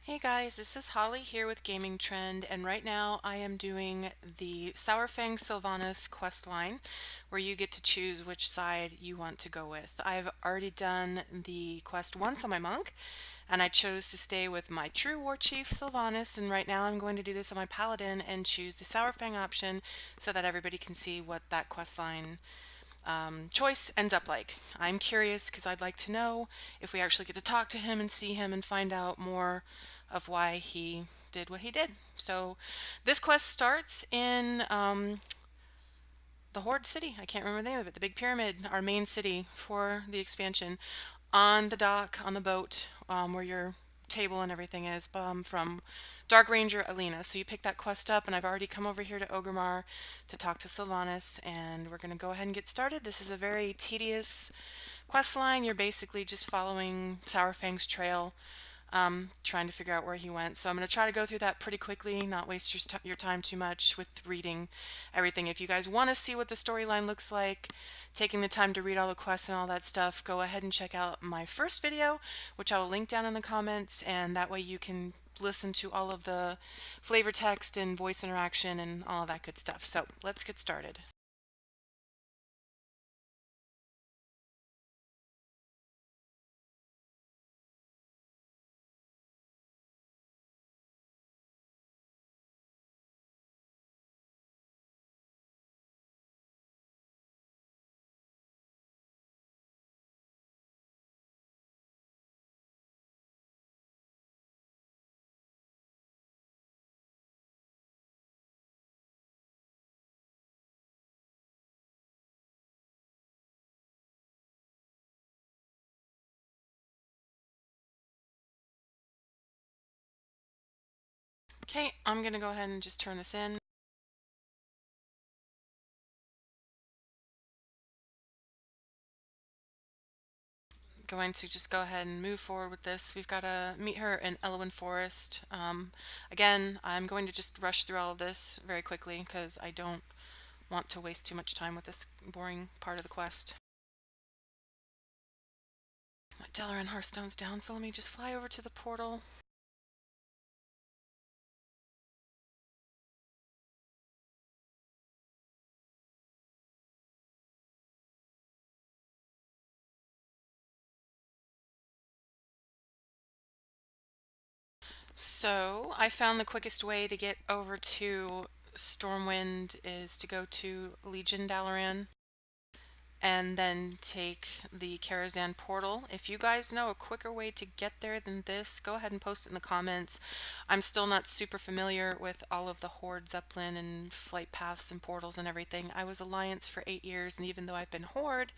Hey guys, this is Holly here with Gaming Trend, and right now I am doing the Saurfang Sylvanas quest line, where you get to choose which side you want to go with. I've already done the quest once on my monk, and I chose to stay with my true war chief Sylvanas, and right now I'm going to do this on my paladin and choose the Saurfang option so that everybody can see what that quest line choice ends up like. I'm curious because I'd like to know if we actually get to talk to him and see him and find out more of why he did what he did. So this quest starts in the Horde City. I can't remember the name of it. The Big Pyramid, our main city for the expansion. On the dock, on the boat, where your table and everything is, from Dark Ranger Alina. So you pick that quest up, and I've already come over here to Ogremar to talk to Sylvanas, and we're going to go ahead and get started. This is a very tedious quest line. You're basically just following Saurfang's trail, trying to figure out where he went. So I'm going to try to go through that pretty quickly, not waste your time too much with reading everything. If you guys want to see what the storyline looks like, taking the time to read all the quests and all that stuff, go ahead and check out my first video, which I will link down in the comments, and that way you can listen to all of the flavor text and voice interaction and all of that good stuff. So let's get started. Okay, I'm going to go ahead and just turn this in. Going to just go ahead and move forward with this. We've got to meet her in Elwyn Forest. Again, I'm going to just rush through all of this very quickly because I don't want to waste too much time with this boring part of the quest. My Dalaran Hearthstone's down, so let me just fly over to the portal. So I found the quickest way to get over to Stormwind is to go to Legion Dalaran and then take the Karazhan portal. If you guys know a quicker way to get there than this, go ahead and post it in the comments. I'm still not super familiar with all of the Horde Zeppelin and flight paths and portals and everything. I was Alliance for 8 years, and even though I've been Horde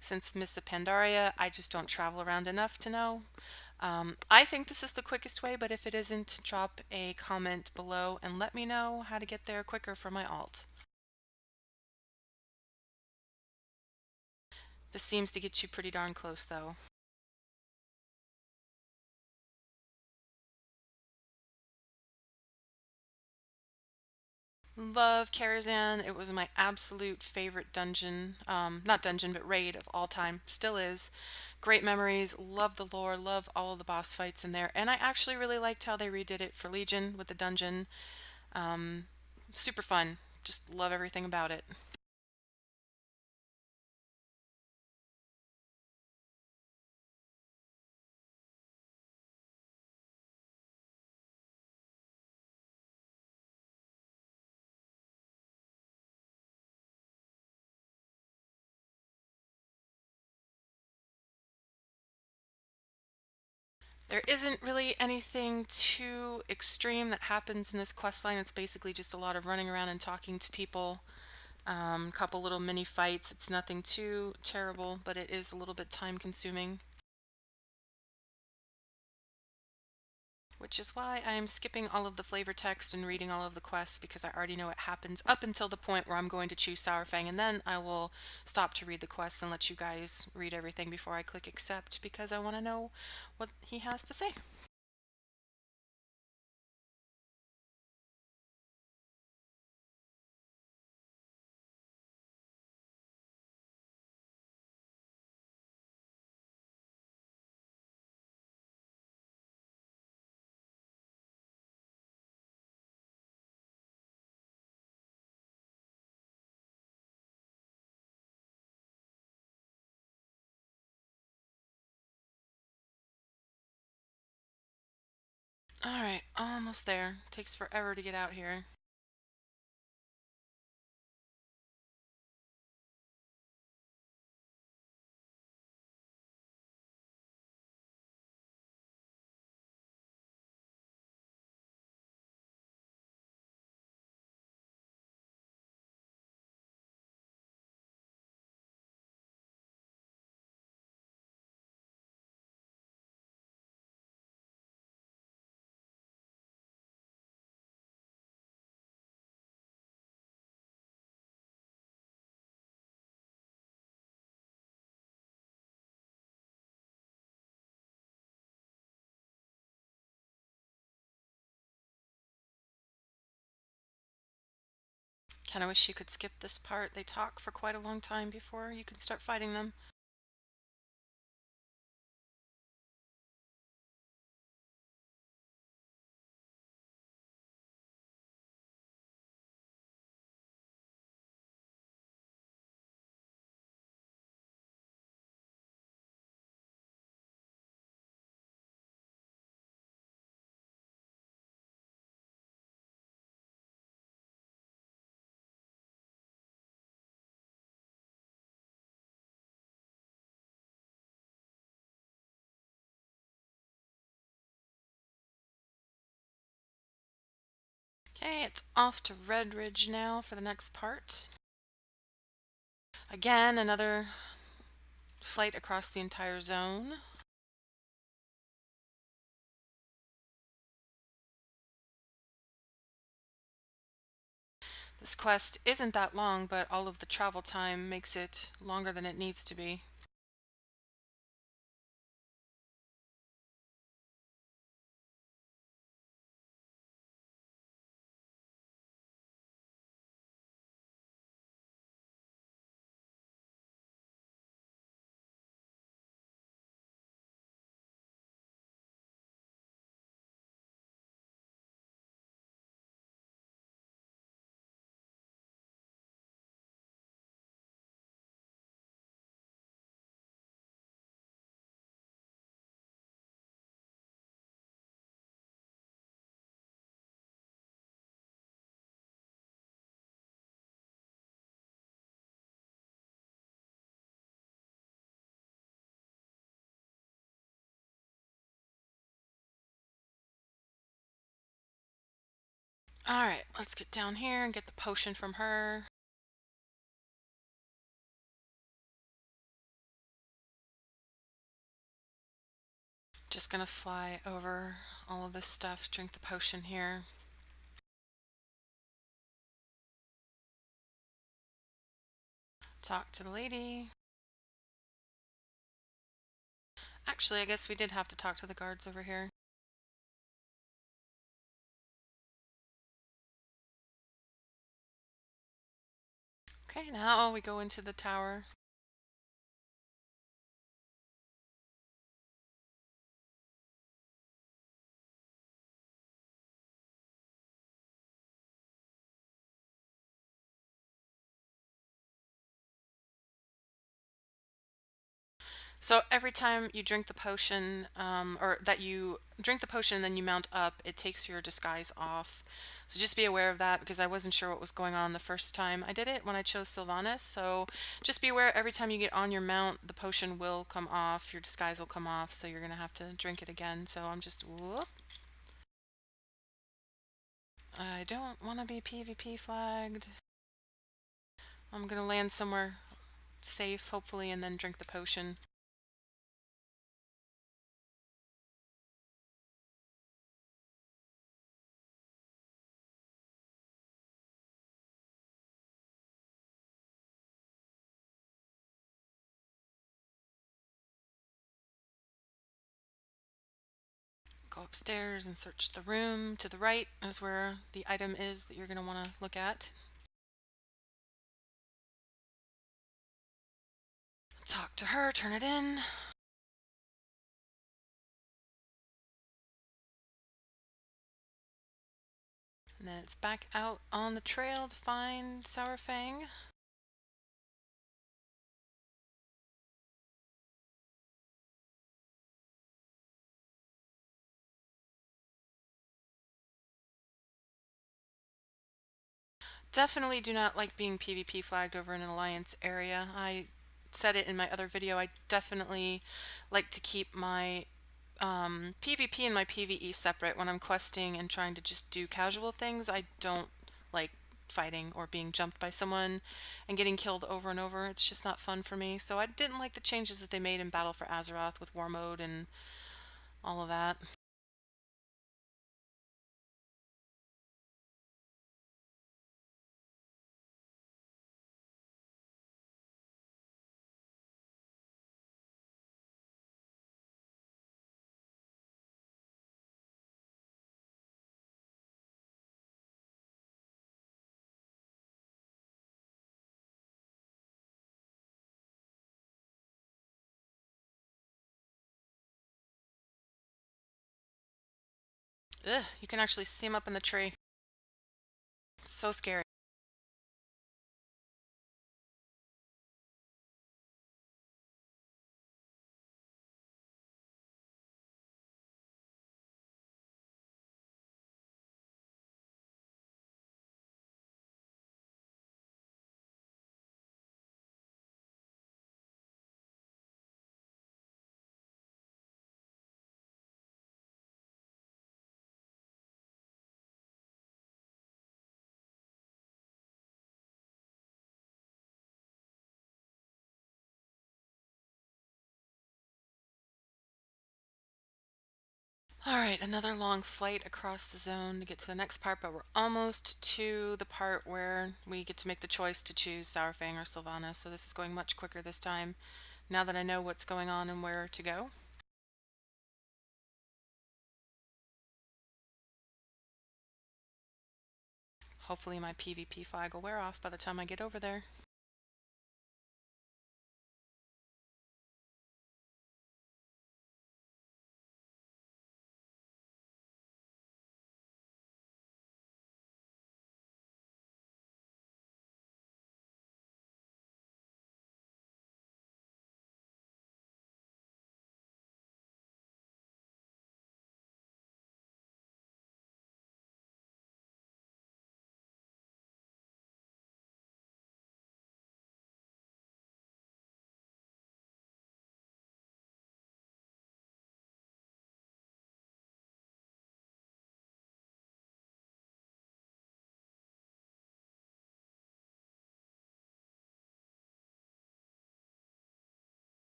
since Mists of Pandaria, I just don't travel around enough to know. I think this is the quickest way, but if it isn't, drop a comment below and let me know how to get there quicker for my alt. This seems to get you pretty darn close though. Love Karazhan. It was my absolute favorite dungeon, not dungeon, but raid of all time. Still is. Great memories. Love the lore. Love all of the boss fights in there. And I actually really liked how they redid it for Legion with the dungeon. Um, Super fun. Just love everything about it. There isn't really anything too extreme that happens in this quest line. It's basically just a lot of running around and talking to people. Couple little mini fights. It's nothing too terrible, but it is a little bit time consuming. Which is why I am skipping all of the flavor text and reading all of the quests because I already know what happens up until the point where I'm going to choose Saurfang, and then I will stop to read the quests and let you guys read everything before I click accept because I want to know what he has to say. Alright, almost there. Takes forever to get out here. Kinda wish you could skip this part. They talk for quite a long time before you can start fighting them. Okay, it's off to Red Ridge now for the next part. Again, another flight across the entire zone. This quest isn't that long, but all of the travel time makes it longer than it needs to be. Alright, let's get down here and get the potion from her. Just gonna fly over all of this stuff, drink the potion here. Talk to the lady. Actually, I guess we did have to talk to the guards over here. Okay, now we go into the tower. So every time you drink the potion, or that you drink the potion and then you mount up, it takes your disguise off. So just be aware of that because I wasn't sure what was going on the first time I did it when I chose Sylvanas. So just be aware every time you get on your mount, the potion will come off, your disguise will come off, so you're gonna have to drink it again. So I'm just, whoop. I don't want to be PvP flagged. I'm gonna land somewhere safe, hopefully, and then drink the potion. Go upstairs and search the room. To the right is where the item is that you're going to want to look at. Talk to her, turn it in. And then it's back out on the trail to find Saurfang. definitely do not like being PvP flagged over in an alliance area. I said it in my other video. I definitely like to keep my PvP and my PvE separate when I'm questing and trying to just do casual things. I don't like fighting or being jumped by someone and getting killed over and over. It's just not fun for me. So I didn't like the changes that they made in Battle for Azeroth with War Mode and all of that. Ugh, you can actually see him up in the tree. So scary. Alright, another long flight across the zone to get to the next part, but we're almost to the part where we get to make the choice to choose Saurfang or Sylvanas, so this is going much quicker this time, now that I know what's going on and where to go. Hopefully my PvP flag will wear off by the time I get over there.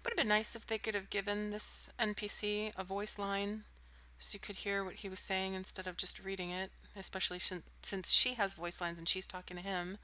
Would have been nice if they could have given this NPC a voice line so you could hear what he was saying instead of just reading it, especially since she has voice lines and she's talking to him.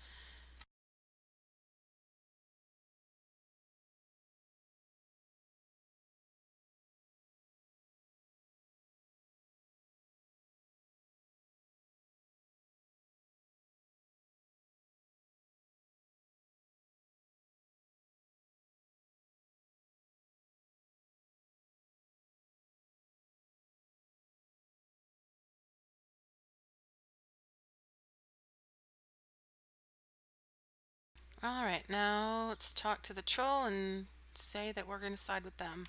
Alright, now let's talk to the troll and say that we're going to side with them.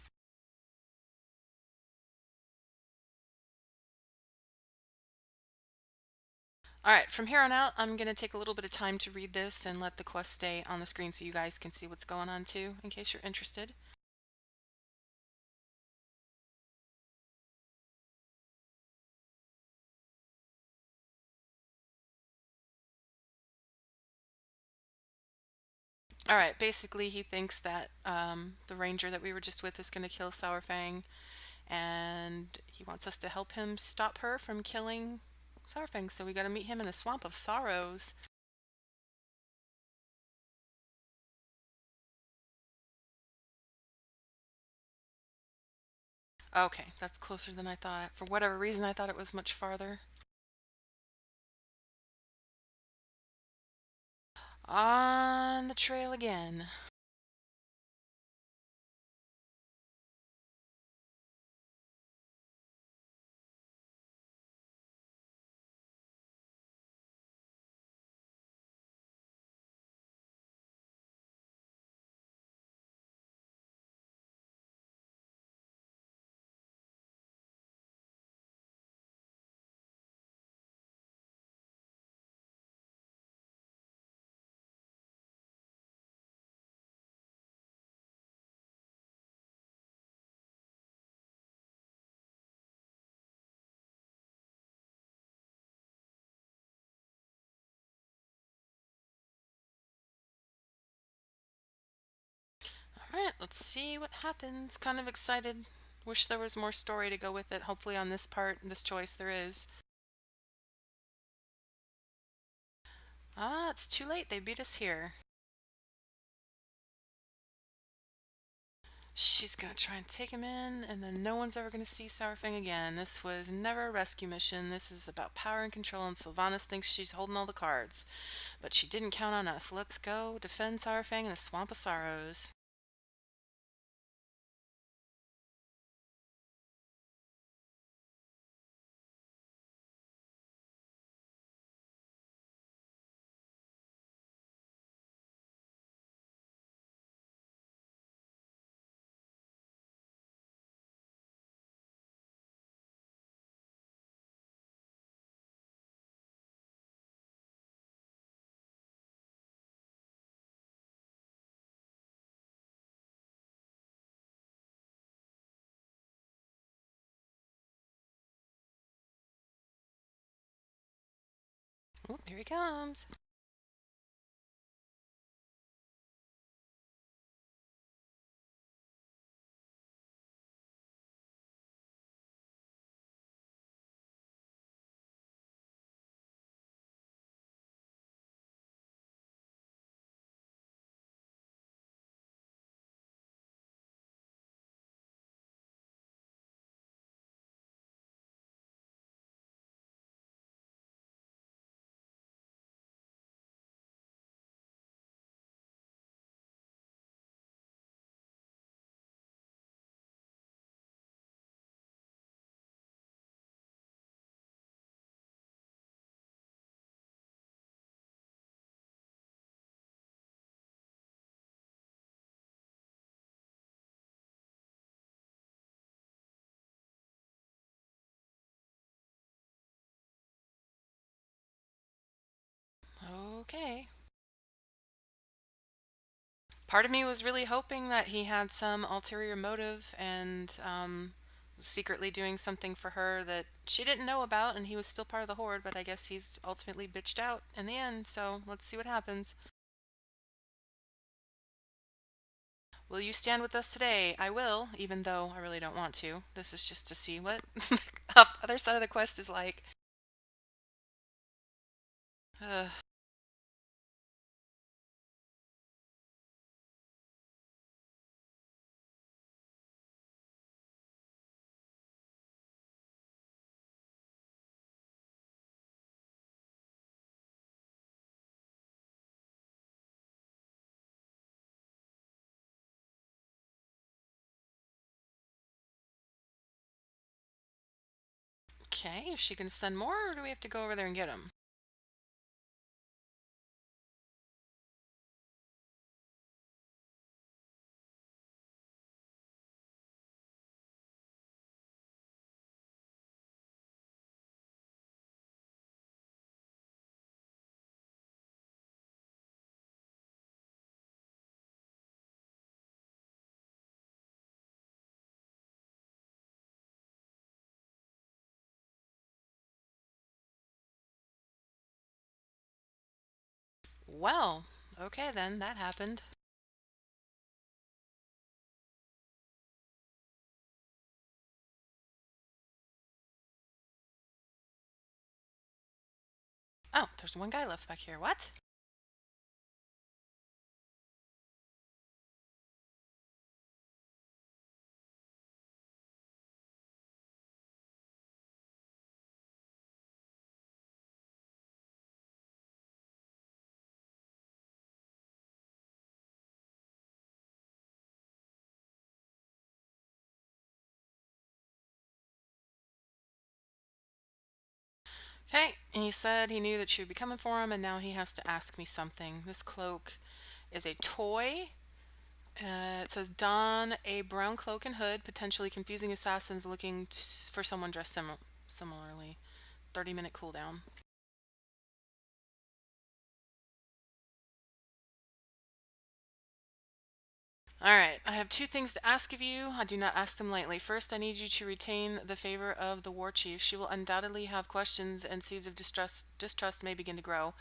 Alright, from here on out, I'm going to take a little bit of time to read this and let the quest stay on the screen so you guys can see what's going on too, in case you're interested. Alright, basically he thinks that the ranger that we were just with is going to kill Saurfang, and he wants us to help him stop her from killing Saurfang, so we got to meet him in the Swamp of Sorrows. Okay, that's closer than I thought. For whatever reason, I thought it was much farther. On the trail again. Let's see what happens. Kind of excited. Wish there was more story to go with it. Hopefully on this part, this choice there is. Ah, it's too late. They beat us here. She's gonna try and take him in, and then no one's ever gonna see Saurfang again. This was never a rescue mission. This is about power and control, and Sylvanas thinks she's holding all the cards. But she didn't count on us. Let's go defend Saurfang in the Swamp of Sorrows. Oh, here he comes. Okay. Part of me was really hoping that he had some ulterior motive and was secretly doing something for her that she didn't know about, and he was still part of the Horde, but I guess he's ultimately bitched out in the end, so let's see what happens. Will you stand with us today? I will, even though I really don't want to. This is just to see what the other side of the quest is like. Ugh. Okay, is she gonna send more, or do we have to go over there and get them? Well, okay then, that happened. Oh, there's one guy left back here. What? Okay, and he said he knew that she would be coming for him, and now he has to ask me something. This cloak is a toy. It says don a brown cloak and hood, potentially confusing assassins looking for someone dressed similarly. 30-minute cooldown. All right, I have two things to ask of you. I do not ask them lightly. First, I need you to retain the favor of the war chief. She will undoubtedly have questions, and seeds of distrust may begin to grow.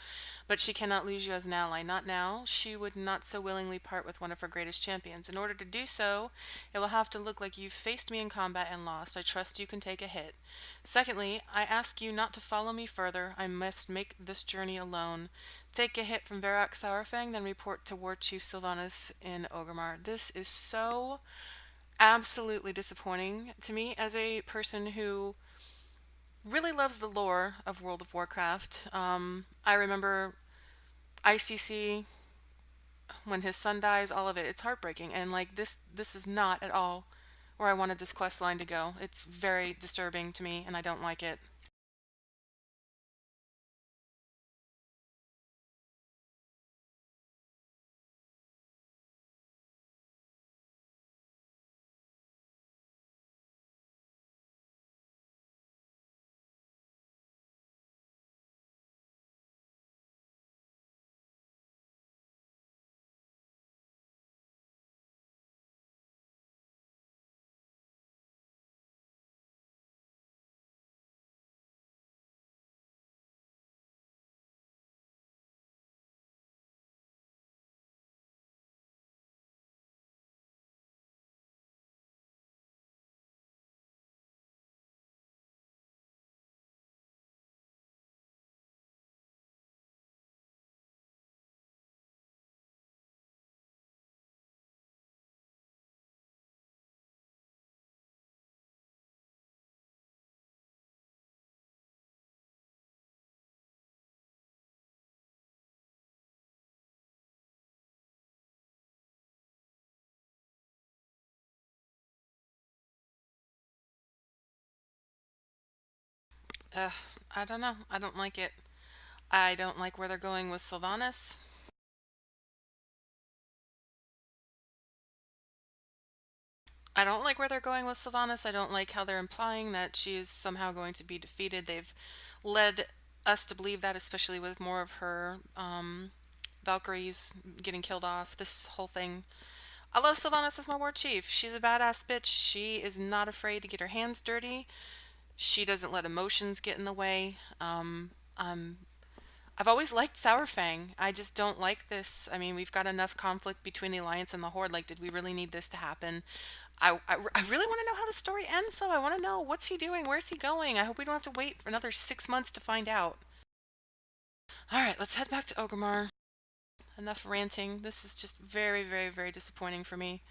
But she cannot lose you as an ally. Not now. She would not so willingly part with one of her greatest champions. In order to do so, it will have to look like you've faced me in combat and lost. I trust you can take a hit. Secondly, I ask you not to follow me further. I must make this journey alone. Take a hit from Varrock Saurfang, then report to War Chief Sylvanas in Orgrimmar. This is so absolutely disappointing to me as a person who really loves the lore of World of Warcraft. I remember ICC when his son dies, all of it. It's heartbreaking, and like this is not at all where I wanted this quest line to go. It's very disturbing to me, and I don't like it. Ugh, I don't know. I don't like it. I don't like where they're going with Sylvanas. I don't like where they're going with Sylvanas. I don't like how they're implying that she is somehow going to be defeated. They've led us to believe that, especially with more of her Valkyries getting killed off. This whole thing. I love Sylvanas as my war chief. She's a badass bitch. She is not afraid to get her hands dirty. She doesn't let emotions get in the way. I'm I've always liked Saurfang. I just don't like this. I mean, we've got enough conflict between the Alliance and the Horde. Like, did we really need this to happen? I really want to know how the story ends, though. I want to know what's he doing? Where's he going? I hope we don't have to wait for another 6 months to find out. All right, let's head back to Orgrimmar. Enough ranting. This is just very, very, very disappointing for me.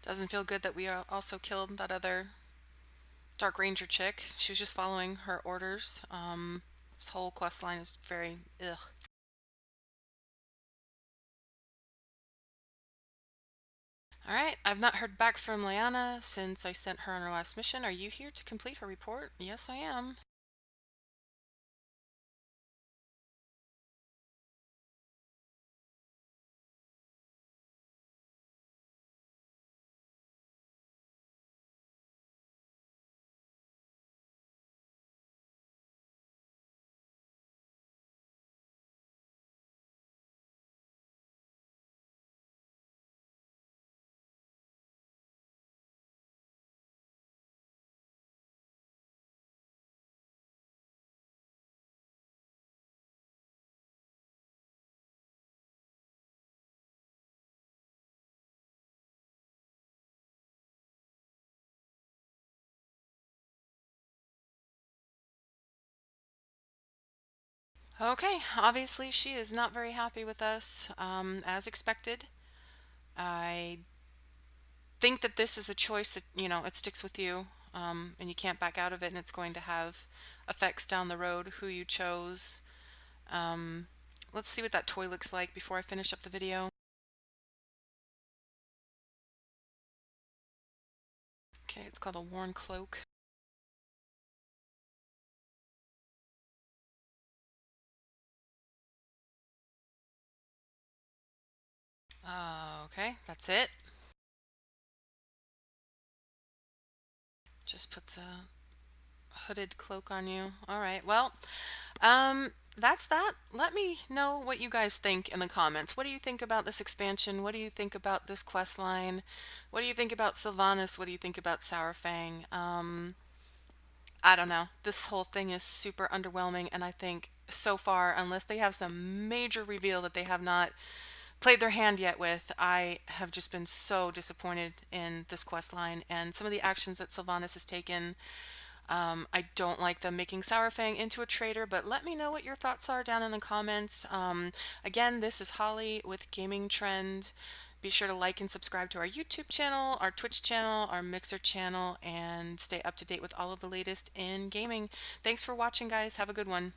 Doesn't feel good that we also killed that other Dark Ranger chick. She was just following her orders. This whole quest line is very ugh. Alright, I've not heard back from Lyana since I sent her on her last mission. Are you here to complete her report? Yes, I am. Okay, obviously she is not very happy with us, as expected. I think that this is a choice that, it sticks with you. and you can't back out of it, and it's going to have effects down the road who you chose. Um, let's see what that toy looks like before I finish up the video. Okay, it's called a worn cloak. Okay, that's it. Just puts a hooded cloak on you. All right, well, that's that. Let me know what you guys think in the comments. What do you think about this expansion? What do you think about this quest line? What do you think about Sylvanas? What do you think about Saurfang? I don't know. This whole thing is super underwhelming, and I think so far, unless they have some major reveal that they have not played their hand yet with, I have just been so disappointed in this quest line and some of the actions that Sylvanas has taken. I don't like them making Saurfang into a traitor, but let me know what your thoughts are down in the comments. Again, this is Holly with Gaming Trend. Be sure to like and subscribe to our YouTube channel, our Twitch channel, our Mixer channel, and stay up to date with all of the latest in gaming. Thanks for watching, guys. Have a good one.